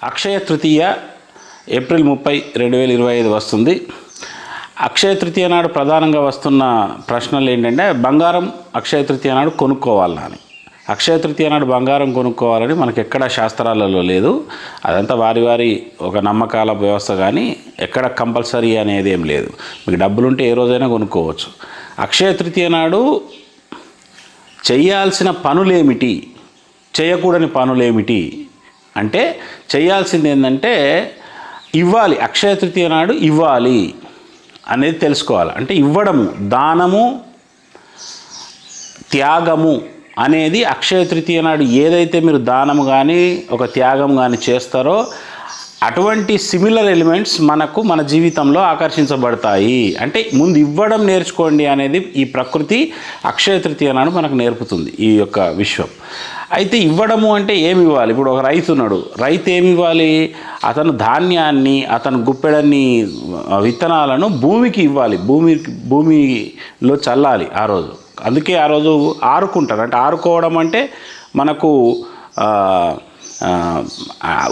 Akshaya Tritiya April 30, 2025 వస్తుంది. అక్షయ తృతీయ నాడు ప్రధానంగా వస్తున్న ప్రశ్నలు ఏంటంటే బంగారం అక్షయ తృతీయ నాడు కొనుక్కోవాలని. అక్షయ తృతీయ నాడు బంగారం కొనుక్కోవాలని మనకి ఎక్కడ శాస్త్రాలలో లేదు. అదంతా వారి ఒక నమ్మకాల వ్యవస్థ, కానీ ఎక్కడ కంపల్సరీ అనేది ఏం లేదు. మీకు డబ్బులుంటే ఏ రోజైనా కొనుక్కోవచ్చు. అక్షయ తృతీయ నాడు చేయాల్సిన పనులేమిటి, చేయకూడని పనులేమిటి అంటే చేయాల్సింది ఏంటంటే ఇవ్వాలి. అక్షయ తృతీయ నాడు ఇవ్వాలి అనేది తెలుసుకోవాలి. అంటే ఇవ్వడము, దానము, త్యాగము అనేది అక్షయ తృతీయ నాడు ఏదైతే మీరు దానము కానీ ఒక త్యాగం కానీ చేస్తారో అటువంటి సిమిలర్ ఎలిమెంట్స్ మన జీవితంలో ఆకర్షించబడతాయి. అంటే ముందు ఇవ్వడం నేర్చుకోండి అనేది ఈ ప్రకృతి అక్షయ తృతీయ నాడు మనకు నేర్పుతుంది, ఈ యొక్క విశ్వం. అయితే ఇవ్వడము అంటే ఏమి ఇవ్వాలి? ఇప్పుడు ఒక రైతు ఉన్నాడు, రైతు ఏమి ఇవ్వాలి? అతను ధాన్యాన్ని, అతను గుప్పెడన్ని విత్తనాలను భూమికి ఇవ్వాలి, భూమిలో చల్లాలి ఆ రోజు. అందుకే ఆ రోజు ఆరుకుంటారు. అంటే ఆరుకోవడం అంటే మనకు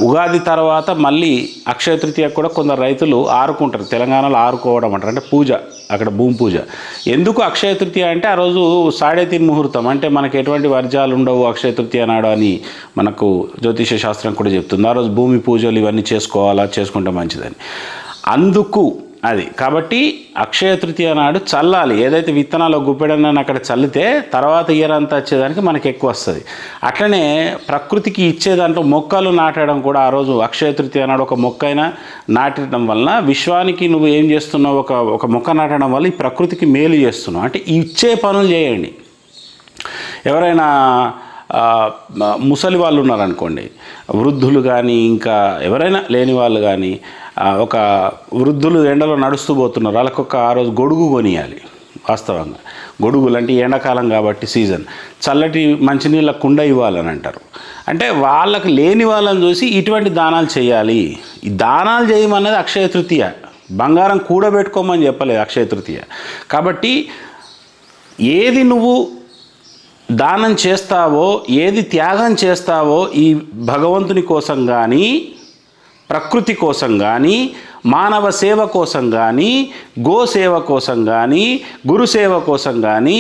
ఉగాది తర్వాత మళ్ళీ అక్షయ తృతీయ కూడా కొందరు రైతులు ఆరుకుంటారు. తెలంగాణలో ఆరుకోవడం అంటారు, అంటే పూజ, అక్కడ భూమి పూజ. ఎందుకు అక్షయ తృతీయ అంటే ఆ రోజు 3:30 ముహూర్తం, అంటే మనకు ఎటువంటి వర్జాలు ఉండవు అక్షయ తృతీయ నాడు అని మనకు జ్యోతిష శాస్త్రం కూడా చెప్తుంది. ఆ రోజు భూమి పూజలు ఇవన్నీ చేసుకుంటే మంచిదని. అందుకు అది కాబట్టి అక్షయ తృతీయ నాడు చల్లాలి. ఏదైతే విత్తనాలు గుప్పెడని అక్కడ చల్లితే తర్వాత ఇయర్ అంతా వచ్చేదానికి మనకి ఎక్కువ వస్తుంది. అట్లనే ప్రకృతికి ఇచ్చేదాంట్లో మొక్కలు నాటడం కూడా ఆ రోజు అక్షయ తృతీయ నాడు ఒక మొక్కైనా నాటడం వలన విశ్వానికి నువ్వు ఏం చేస్తున్నావు, ఒక మొక్క నాటడం వల్ల ఈ ప్రకృతికి మేలు చేస్తున్నావు. అంటే ఇచ్చే పనులు చేయండి. ఎవరైనా ముసలి వాళ్ళు ఉన్నారనుకోండి, వృద్ధులు కానీ ఇంకా ఎవరైనా లేని వాళ్ళు కానీ, ఒక వృద్ధులు ఎండలో నడుస్తూ పోతున్నారు, వాళ్ళకొక ఆ రోజు గొడుగు కొనియాలి. వాస్తవంగా గొడుగులు అంటే ఎండాకాలం కాబట్టి సీజన్, చల్లటి మంచినీళ్ళ కుండ ఇవ్వాలని అంటారు. అంటే వాళ్ళకి లేని వాళ్ళని చూసి ఇటువంటి దానాలు చేయాలి. ఈ దానాలు చేయమన్నది అక్షయ తృతీయ. బంగారం కూడబెట్టుకోమని చెప్పలేదు అక్షయ తృతీయ. కాబట్టి ఏది నువ్వు దానం చేస్తావో, ఏది త్యాగం చేస్తావో ఈ భగవంతుని కోసం కానీ, ప్రకృతి కోసం కానీ, మానవ సేవ కోసం కానీ, గోసేవ కోసం కానీ, గురుసేవ కోసం కానీ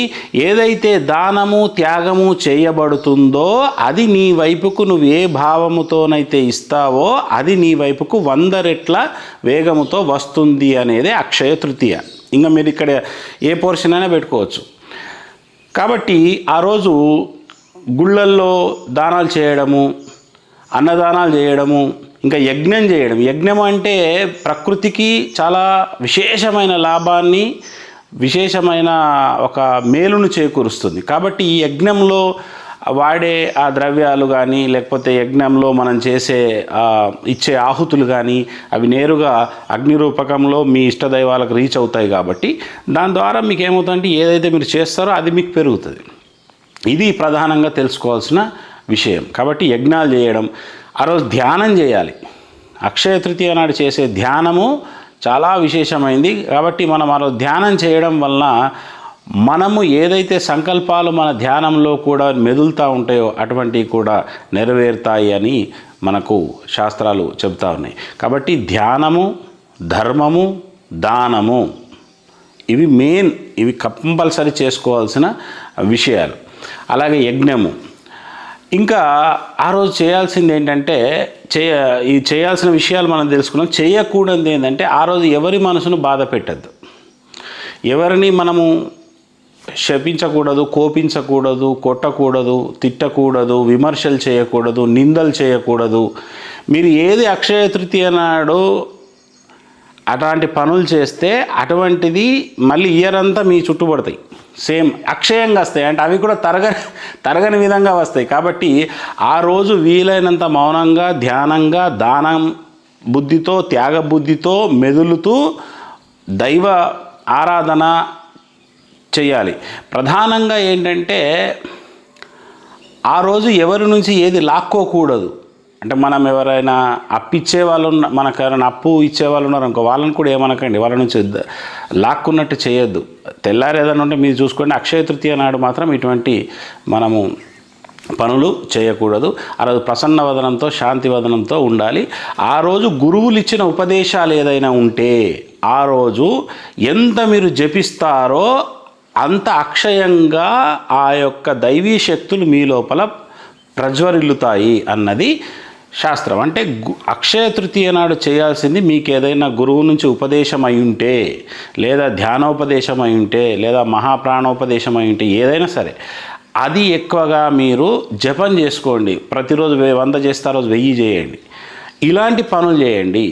ఏదైతే దానము త్యాగము చేయబడుతుందో అది నీ వైపుకు నువ్వు ఏ భావముతోనైతే ఇస్తావో అది నీ వైపుకు 100 రెట్ల వేగముతో వస్తుంది అనేది అక్షయ తృతీయ. ఇంకా మీరు ఇక్కడ ఏ పోర్షన్ అయినా పెట్టుకోవచ్చు. కాబట్టి ఆ రోజు గుళ్ళల్లో దానాలు చేయడము, అన్నదానాలు చేయడము, ఇంకా యజ్ఞం చేయడం. యజ్ఞం అంటే ప్రకృతికి చాలా విశేషమైన లాభాన్ని, విశేషమైన ఒక మేలును చేకూరుస్తుంది. కాబట్టి ఈ యజ్ఞంలో వాడే ఆ ద్రవ్యాలు కానీ, లేకపోతే యజ్ఞంలో మనం ఇచ్చే ఆహుతులు కానీ అవి నేరుగా అగ్ని రూపకంలో మీ ఇష్టదైవాలకు రీచ్ అవుతాయి. కాబట్టి దాని ద్వారా మీకు ఏమవుతుందంటే ఏదైతే మీరు చేస్తారో అది మీకు పెరుగుతుంది. ఇది ప్రధానంగా తెలుసుకోవాల్సిన విషయం. కాబట్టి యజ్ఞాలు చేయడం, ఆ రోజు ధ్యానం చేయాలి. అక్షయ తృతీయ నాడు చేసే ధ్యానము చాలా విశేషమైంది. కాబట్టి మనం ఆ రోజు ధ్యానం చేయడం వలన మనము ఏదైతే సంకల్పాలు మన ధ్యానంలో కూడా మెదులుతూ ఉంటాయో అటువంటివి కూడా నెరవేరుతాయి అని మనకు శాస్త్రాలు చెబుతూ ఉన్నాయి. కాబట్టి ధ్యానము, ధర్మము, దానము ఇవి మెయిన్, ఇవి కంపల్సరీ చేసుకోవాల్సిన విషయాలు. అలాగే యజ్ఞము. ఇంకా ఆ రోజు చేయాల్సింది ఏంటంటే ఈ చేయాల్సిన విషయాలు మనం తెలుసుకున్నాం. చేయకూడదు ఏంటంటే ఆ రోజు ఎవరి మనసును బాధ పెట్టద్దు, ఎవరిని మనము శపించకూడదు, కోపించకూడదు, కొట్టకూడదు, తిట్టకూడదు, విమర్శలు చేయకూడదు, నిందలు చేయకూడదు. మీరు ఏది అక్షయ తృతీయ నాడు అటువంటి పనులు చేస్తే అటువంటిది మళ్ళీ ఇయర్ అంతా మీ చుట్టుపడతాయి, సేమ్ అక్షయంగా వస్తాయి. అంటే అవి కూడా తరగని విధంగా వస్తాయి. కాబట్టి ఆ రోజు వీలైనంత మౌనంగా, ధ్యానంగా, దానం బుద్ధితో, త్యాగ బుద్ధితో మెదులుతూ దైవ ఆరాధన చేయాలి. ప్రధానంగా ఏంటంటే ఆ రోజు ఎవరి నుంచి ఏది లాక్కోకూడదు. అంటే మనం ఎవరైనా అప్పిచ్చే వాళ్ళు మనకు ఎవరైనా అప్పు ఇచ్చేవాళ్ళు ఉన్నారనుకో, వాళ్ళని కూడా ఏమనకండి, వాళ్ళ నుంచి లాక్కున్నట్టు చేయొద్దు. తెల్లారి ఏదైనా ఉంటే మీరు చూసుకోండి. అక్షయ తృతీయ నాడు మాత్రం ఇటువంటి మనము పనులు చేయకూడదు. ఆ రోజు ప్రసన్న వదనంతో శాంతి వదనంతో ఉండాలి. ఆ రోజు గురువులు ఇచ్చిన ఉపదేశాలు ఏదైనా ఉంటే ఆ రోజు ఎంత మీరు జపిస్తారో అంత అక్షయంగా ఆ యొక్క దైవీ శక్తులు మీ లోపల ప్రజ్వరిల్లుతాయి అన్నది శాస్త్రం. అంటే అక్షయ తృతీయ నాడు చేయాల్సింది మీకు ఏదైనా గురువు నుంచి ఉపదేశం అయి ఉంటే, లేదా ధ్యానోపదేశం అయి ఉంటే, లేదా మహాప్రాణోపదేశం అయి ఉంటే, ఏదైనా సరే అది ఎక్కువగా మీరు జపం చేసుకోండి. ప్రతిరోజు 100 చేస్తే ఆ రోజు 1000 చేయండి. ఇలాంటి పనులు చేయండి.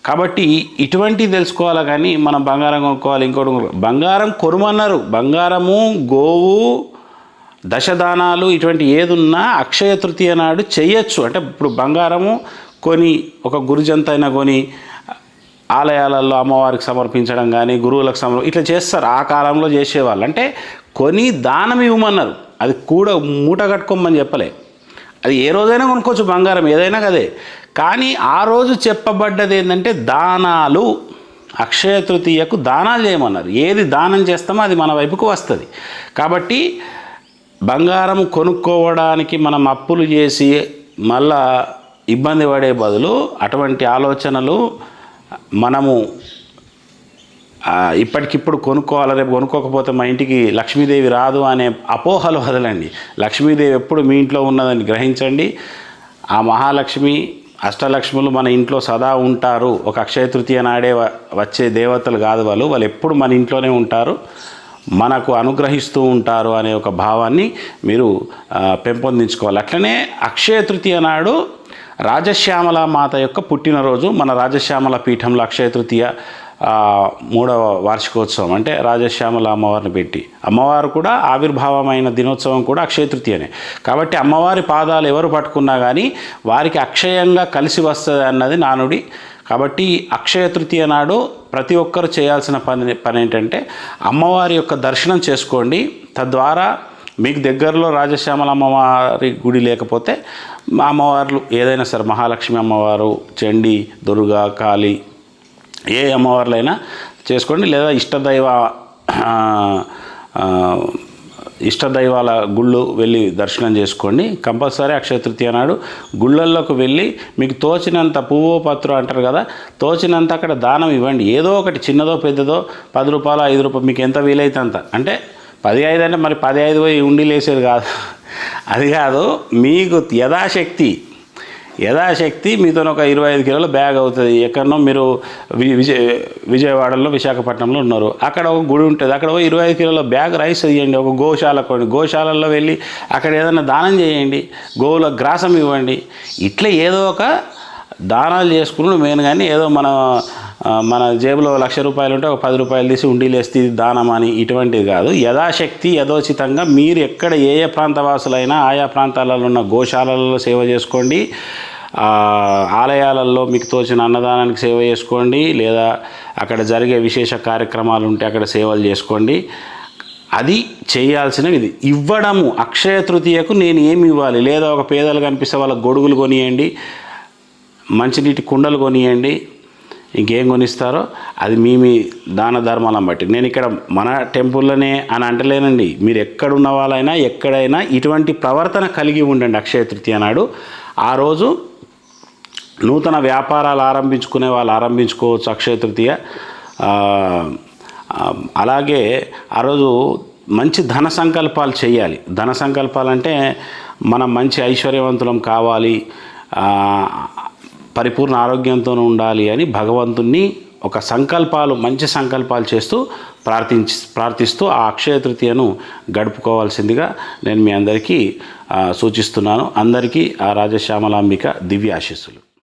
కాబట్టి ఇటువంటివి తెలుసుకోవాలి. కానీ మనం బంగారం కొనుక్కోవాలి, ఇంకోటి బంగారం కొనుమన్నారు. బంగారము, గోవు, దశదానాలు ఇటువంటి ఏదున్నా అక్షయ తృతీయ నాడు చేయొచ్చు. అంటే ఇప్పుడు బంగారము కొని ఒక గురుజంత అయినా కొని ఆలయాలలో అమ్మవారికి సమర్పించడం కానీ, గురువులకు ఇట్లా చేస్తారు. ఆ కాలంలో చేసేవాళ్ళు. అంటే కొని దానం ఇవ్వమన్నారు. అది కూడా మూట కట్టుకోమని చెప్పలే. అది ఏ రోజైనా కొనుక్కోవచ్చు బంగారం, ఏదైనా కదే. కానీ ఆ రోజు చెప్పబడ్డది ఏంటంటే దానాలు. అక్షయ తృతీయకు దానాలు చేయమన్నారు. ఏది దానం చేస్తామో అది మన వైపుకు వస్తుంది. కాబట్టి బంగారం కొనుక్కోవడానికి మనం అప్పులు చేసి మళ్ళా ఇబ్బంది పడే బదులు అటువంటి ఆలోచనలు మనము ఇప్పటికిప్పుడు కొనుక్కోవాలి, రేపు కొనుక్కోకపోతే మా ఇంటికి లక్ష్మీదేవి రాదు అనే అపోహలు వదలండి. లక్ష్మీదేవి ఎప్పుడు మీ ఇంట్లో ఉన్నదని గ్రహించండి. ఆ మహాలక్ష్మి, అష్టలక్ష్ములు మన ఇంట్లో సదా ఉంటారు. ఒక అక్షయ తృతీయ నాడే వచ్చే దేవతలు కాదు వాళ్ళు ఎప్పుడు మన ఇంట్లోనే ఉంటారు, మనకు అనుగ్రహిస్తూ ఉంటారు అనే ఒక భావాన్ని మీరు పెంపొందించుకోవాలి. అట్లనే అక్షయ తృతీయ నాడు రాజశ్యామల మాత యొక్క పుట్టినరోజు. మన రాజశ్యామల పీఠంలో అక్షయ తృతీయ 3వ వార్షికోత్సవం. అంటే రాజశ్యామల అమ్మవారిని పెట్టి, అమ్మవారు కూడా ఆవిర్భావమైన దినోత్సవం కూడా అక్షయ తృతీయనే. కాబట్టి అమ్మవారి పాదాలు ఎవరు పట్టుకున్నా కానీ వారికి అక్షయంగా కలిసి వస్తుంది అన్నది నానుడి. కాబట్టి అక్షయ తృతీయ నాడు ప్రతి ఒక్కరు చేయాల్సిన పని ఏంటంటే అమ్మవారి యొక్క దర్శనం చేసుకోండి. తద్వారా మీకు దగ్గరలో రాజశ్యామల అమ్మవారి గుడి లేకపోతే అమ్మవార్లు ఏదైనా సరే, మహాలక్ష్మి అమ్మవారు, చండి, దుర్గా, కాళీ, ఏ అమ్మవార్లైనా చేసుకోండి. లేదా ఇష్టదైవాల గుళ్ళు వెళ్ళి దర్శనం చేసుకోండి. కంపల్సరీ అక్షయ తృతీయ నాడు గుళ్ళల్లోకి వెళ్ళి మీకు తోచినంత పువ్వు పత్రు అంటారు కదా, తోచినంత అక్కడ దానం ఇవ్వండి. ఏదో ఒకటి, చిన్నదో పెద్దదో, 10 రూపాయలు, 5 రూపాయలు, మీకు ఎంత వీలైతే అంత. అంటే 15 అంటే మరి 15 పోయి ఉండి లేసేది కాదు, అది కాదు. మీకు యథాశక్తి మీతో ఒక 25 కిలోల బ్యాగ్ అవుతుంది. ఎక్కడనో మీరు విజయవాడలో, విశాఖపట్నంలో ఉన్నారు, అక్కడ ఒక గుడి ఉంటుంది, అక్కడ 25 కిలోల బ్యాగ్ రైస్ ఇవ్వండి. ఒక గోశాలలో వెళ్ళి అక్కడ ఏదైనా దానం చేయండి, గోవుల గ్రాసం ఇవ్వండి. ఇట్లా ఏదో ఒక దానాలు చేసుకున్నాడు మెయిన్. కానీ ఏదో మన జేబులో 1,00,000 రూపాయలు ఉంటే ఒక 10 రూపాయలు తీసి ఉండీలేస్తే దానం అని ఇటువంటిది కాదు. యథాశక్తి, యథోచితంగా మీరు ఎక్కడ ఏ ప్రాంతవాసులైనా ఆయా ప్రాంతాలలో ఉన్న గోశాలలలో సేవ చేసుకోండి. ఆలయాలలో మీకు తోచిన అన్నదానానికి సేవ చేసుకోండి. లేదా అక్కడ జరిగే విశేష కార్యక్రమాలు ఉంటే అక్కడ సేవలు చేసుకోండి. అది చేయాల్సినవి. ఇది ఇవ్వడము. అక్షయ తృతీయకు నేను ఏమి ఇవ్వాలి? లేదా ఒక పేదలు కనిపిస్తే వాళ్ళకి గొడుగులు కొనియండి, మంచినీటి కుండలు కొనియండి, ఇంకేం కొనిస్తారో అది మీ దాన ధర్మాలను బట్టి. నేను ఇక్కడ మన టెంపుల్లోనే అని అంటలేనండి. మీరు ఎక్కడున్న వాళ్ళైనా ఎక్కడైనా ఇటువంటి ప్రవర్తన కలిగి ఉండండి. అక్షయ తృతీయ నాడు ఆ రోజు నూతన వ్యాపారాలు ఆరంభించుకునే వాళ్ళు ఆరంభించుకోవచ్చు అక్షయ తృతీయ. అలాగే ఆ రోజు మంచి ధన సంకల్పాలు చేయాలి. ధన సంకల్పాలు అంటే మనం మంచి ఐశ్వర్యవంతులం కావాలి, పరిపూర్ణ ఆరోగ్యంతో ఉండాలి అని భగవంతుణ్ణి ఒక మంచి సంకల్పాలు చేస్తూ ప్రార్థిస్తూ ఆ అక్షయ తృతీయను గడుపుకోవాల్సిందిగా నేను మీ అందరికీ సూచిస్తున్నాను. అందరికీ ఆ రాజశ్యామలాంబిక దివ్య ఆశీస్సులు.